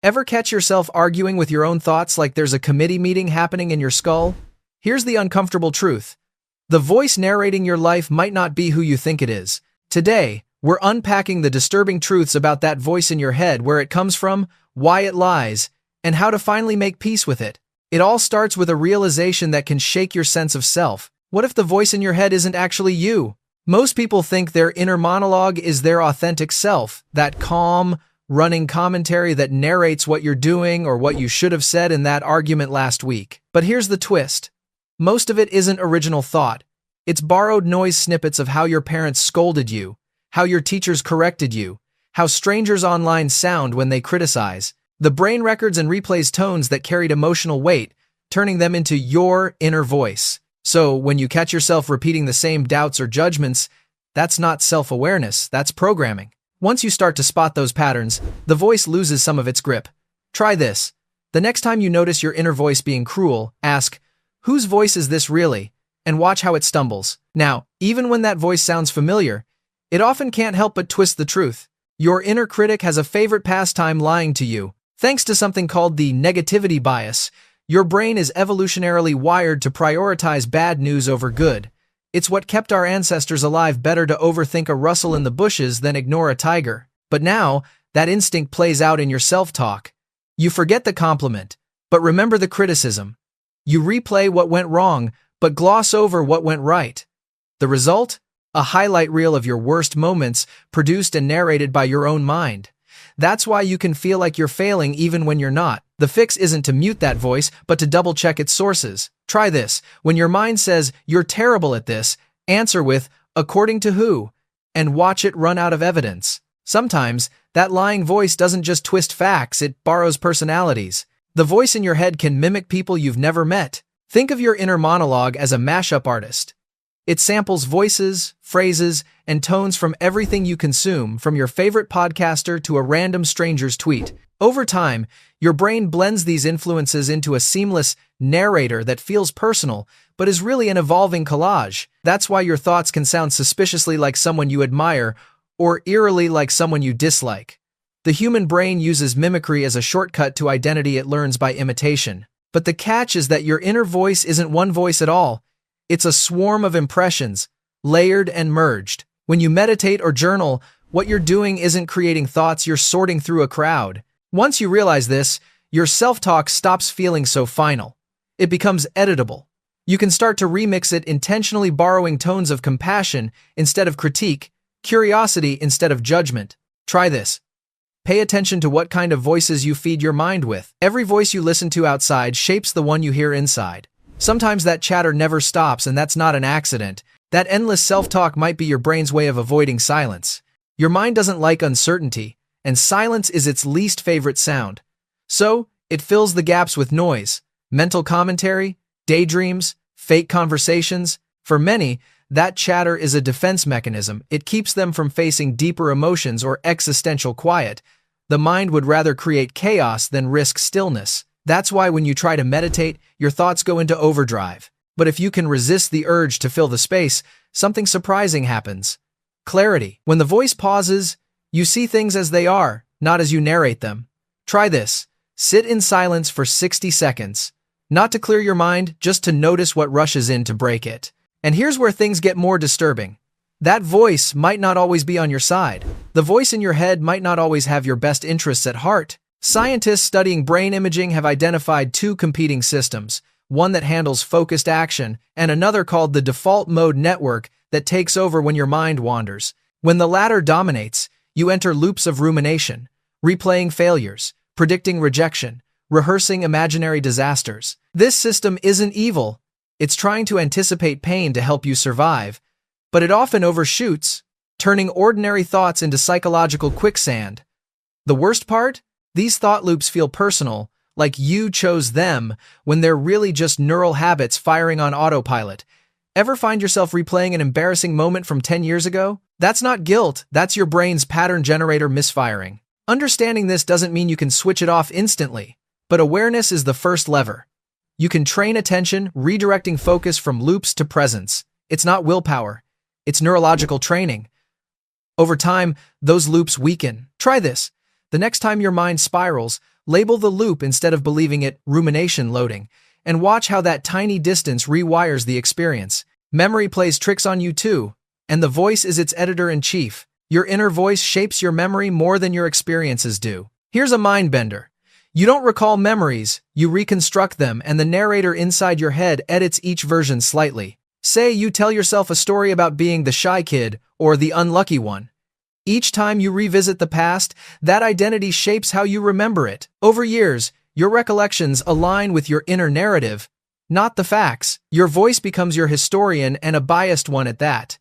Ever catch yourself arguing with your own thoughts like there's a committee meeting happening in your skull? Here's the uncomfortable truth. The voice narrating your life might not be who you think it is. Today, we're unpacking the disturbing truths about that voice in your head, where it comes from, why it lies, and how to finally make peace with it. It all starts with a realization that can shake your sense of self. What if the voice in your head isn't actually you? Most people think their inner monologue is their authentic self, that calm, running commentary that narrates what you're doing or what you should have said in that argument last week. But here's the twist. Most of it isn't original thought. It's borrowed noise snippets of how your parents scolded you, how your teachers corrected you, how strangers online sound when they criticize. The brain records and replays tones that carried emotional weight, turning them into your inner voice. So when you catch yourself repeating the same doubts or judgments, that's not self-awareness, that's programming. Once you start to spot those patterns, the voice loses some of its grip. Try this. The next time you notice your inner voice being cruel, ask, "Whose voice is this really?" and watch how it stumbles. Now, even when that voice sounds familiar, it often can't help but twist the truth. Your inner critic has a favorite pastime lying to you. Thanks to something called the negativity bias, your brain is evolutionarily wired to prioritize bad news over good. It's what kept our ancestors alive, better to overthink a rustle in the bushes than ignore a tiger. But now, that instinct plays out in your self-talk. You forget the compliment, but remember the criticism. You replay what went wrong, but gloss over what went right. The result? A highlight reel of your worst moments, produced and narrated by your own mind. That's why you can feel like you're failing even when you're not. The fix isn't to mute that voice, but to double-check its sources. Try this. When your mind says, "You're terrible at this," answer with, "According to who?" and watch it run out of evidence. Sometimes, that lying voice doesn't just twist facts, it borrows personalities. The voice in your head can mimic people you've never met. Think of your inner monologue as a mashup artist. It samples voices, phrases, and tones from everything you consume, from your favorite podcaster to a random stranger's tweet. Over time, your brain blends these influences into a seamless narrator that feels personal, but is really an evolving collage. That's why your thoughts can sound suspiciously like someone you admire, or eerily like someone you dislike. The human brain uses mimicry as a shortcut to identity. It learns by imitation. But the catch is that your inner voice isn't one voice at all. It's a swarm of impressions, layered and merged. When you meditate or journal, what you're doing isn't creating thoughts, you're sorting through a crowd. Once you realize this, your self-talk stops feeling so final. It becomes editable. You can start to remix it, intentionally borrowing tones of compassion instead of critique, curiosity instead of judgment. Try this. Pay attention to what kind of voices you feed your mind with. Every voice you listen to outside shapes the one you hear inside. Sometimes that chatter never stops, and that's not an accident. That endless self-talk might be your brain's way of avoiding silence. Your mind doesn't like uncertainty, and silence is its least favorite sound. So, it fills the gaps with noise, mental commentary, daydreams, fake conversations. For many, that chatter is a defense mechanism. It keeps them from facing deeper emotions or existential quiet. The mind would rather create chaos than risk stillness. That's why when you try to meditate, your thoughts go into overdrive. But if you can resist the urge to fill the space, something surprising happens. Clarity. When the voice pauses, you see things as they are, not as you narrate them. Try this. Sit in silence for 60 seconds. Not to clear your mind, just to notice what rushes in to break it. And here's where things get more disturbing. That voice might not always be on your side. The voice in your head might not always have your best interests at heart. Scientists studying brain imaging have identified two competing systems, one that handles focused action and another called the default mode network that takes over when your mind wanders. When the latter dominates, you enter loops of rumination, replaying failures, predicting rejection, rehearsing imaginary disasters. This system isn't evil. It's trying to anticipate pain to help you survive, but it often overshoots, turning ordinary thoughts into psychological quicksand. The worst part? These thought loops feel personal, like you chose them, when they're really just neural habits firing on autopilot. Ever find yourself replaying an embarrassing moment from 10 years ago? That's not guilt, that's your brain's pattern generator misfiring. Understanding this doesn't mean you can switch it off instantly, but awareness is the first lever. You can train attention, redirecting focus from loops to presence. It's not willpower, it's neurological training. Over time, those loops weaken. Try this. The next time your mind spirals, Label the loop instead of believing it rumination loading, and watch how that tiny distance rewires the experience. Memory plays tricks on you too, and the voice is its editor-in-chief. Your inner voice shapes your memory more than your experiences do. Here's a mind bender. You don't recall memories, you reconstruct them, and the narrator inside your head edits each version slightly. Say you tell yourself a story about being the shy kid or the unlucky one. Each time you revisit the past, that identity shapes how you remember it. Over years, your recollections align with your inner narrative, not the facts. Your voice becomes your historian, and a biased one at that.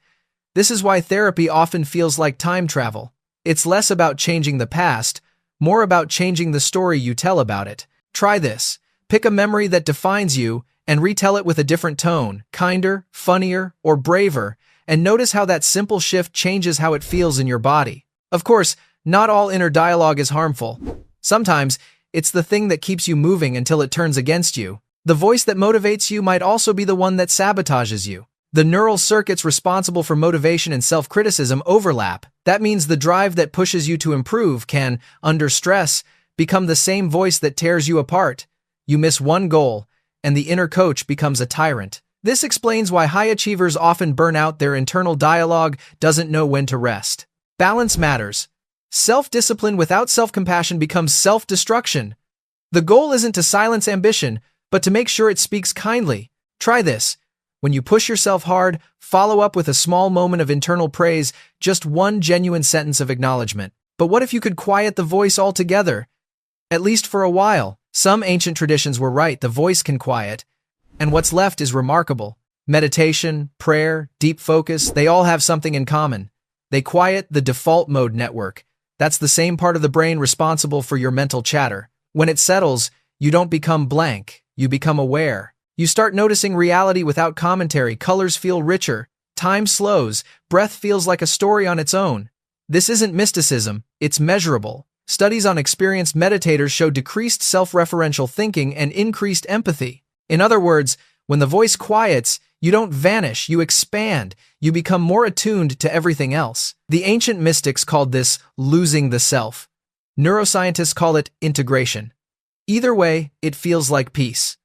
This is why therapy often feels like time travel. It's less about changing the past, more about changing the story you tell about it. Try this. Pick a memory that defines you and retell it with a different tone, kinder, funnier, or braver, and notice how that simple shift changes how it feels in your body. Of course, not all inner dialogue is harmful. Sometimes, it's the thing that keeps you moving until it turns against you. The voice that motivates you might also be the one that sabotages you. The neural circuits responsible for motivation and self-criticism overlap. That means the drive that pushes you to improve can, under stress, become the same voice that tears you apart. You miss one goal, and the inner coach becomes a tyrant. This explains why high achievers often burn out. Their internal dialogue doesn't know when to rest. Balance matters. Self-discipline without self-compassion becomes self-destruction. The goal isn't to silence ambition, but to make sure it speaks kindly. Try this. When you push yourself hard, follow up with a small moment of internal praise, just one genuine sentence of acknowledgement. But what if you could quiet the voice altogether? At least for a while. Some ancient traditions were right, the voice can quiet, and what's left is remarkable. Meditation, prayer, deep focus, they all have something in common. They quiet the default mode network. That's the same part of the brain responsible for your mental chatter. When it settles, you don't become blank, you become aware. You start noticing reality without commentary, colors feel richer, time slows, breath feels like a story on its own. This isn't mysticism, it's measurable. Studies on experienced meditators show decreased self-referential thinking and increased empathy. In other words, when the voice quiets, you don't vanish, you expand, you become more attuned to everything else. The ancient mystics called this losing the self. Neuroscientists call it integration. Either way, it feels like peace.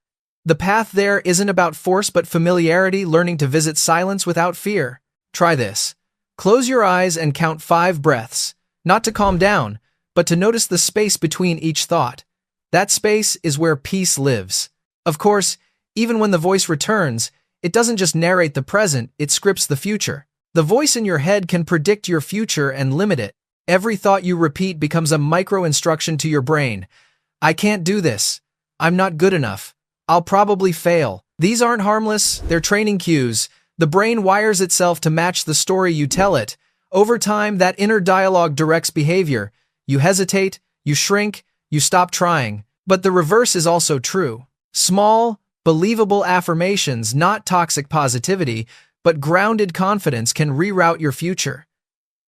The path there isn't about force but familiarity, learning to visit silence without fear. Try this. Close your eyes and count 5 breaths, not to calm down, but to notice the space between each thought. That space is where peace lives. Of course, even when the voice returns, it doesn't just narrate the present, it scripts the future. The voice in your head can predict your future and limit it. Every thought you repeat becomes a micro-instruction to your brain. I can't do this. I'm not good enough. I'll probably fail. These aren't harmless, they're training cues. The brain wires itself to match the story you tell it. Over time, that inner dialogue directs behavior. You hesitate, you shrink, you stop trying. But the reverse is also true. Small, believable affirmations, not toxic positivity, but grounded confidence can reroute your future.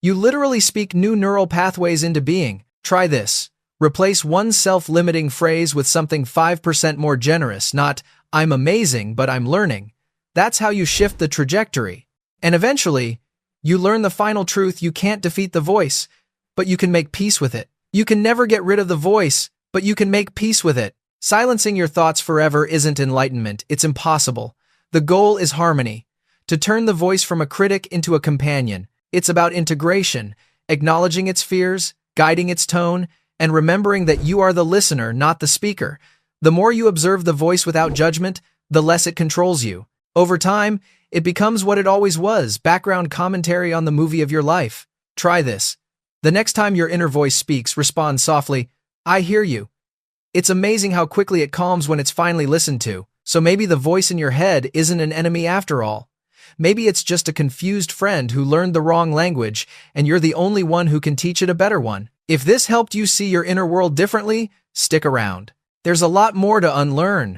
You literally speak new neural pathways into being. Try this. Replace one self-limiting phrase with something 5% more generous, not, I'm amazing, but I'm learning. That's how you shift the trajectory. And eventually, you learn the final truth: you can't defeat the voice, but you can make peace with it. You can never get rid of the voice, but you can make peace with it. Silencing your thoughts forever isn't enlightenment, it's impossible. The goal is harmony. To turn the voice from a critic into a companion. It's about integration, acknowledging its fears, guiding its tone, and remembering that you are the listener, not the speaker. The more you observe the voice without judgment, the less it controls you. Over time, it becomes what it always was: background commentary on the movie of your life. Try this. The next time your inner voice speaks, respond softly, I hear you. It's amazing how quickly it calms when it's finally listened to. So maybe the voice in your head isn't an enemy after all. Maybe it's just a confused friend who learned the wrong language, and you're the only one who can teach it a better one. If this helped you see your inner world differently, stick around. There's a lot more to unlearn.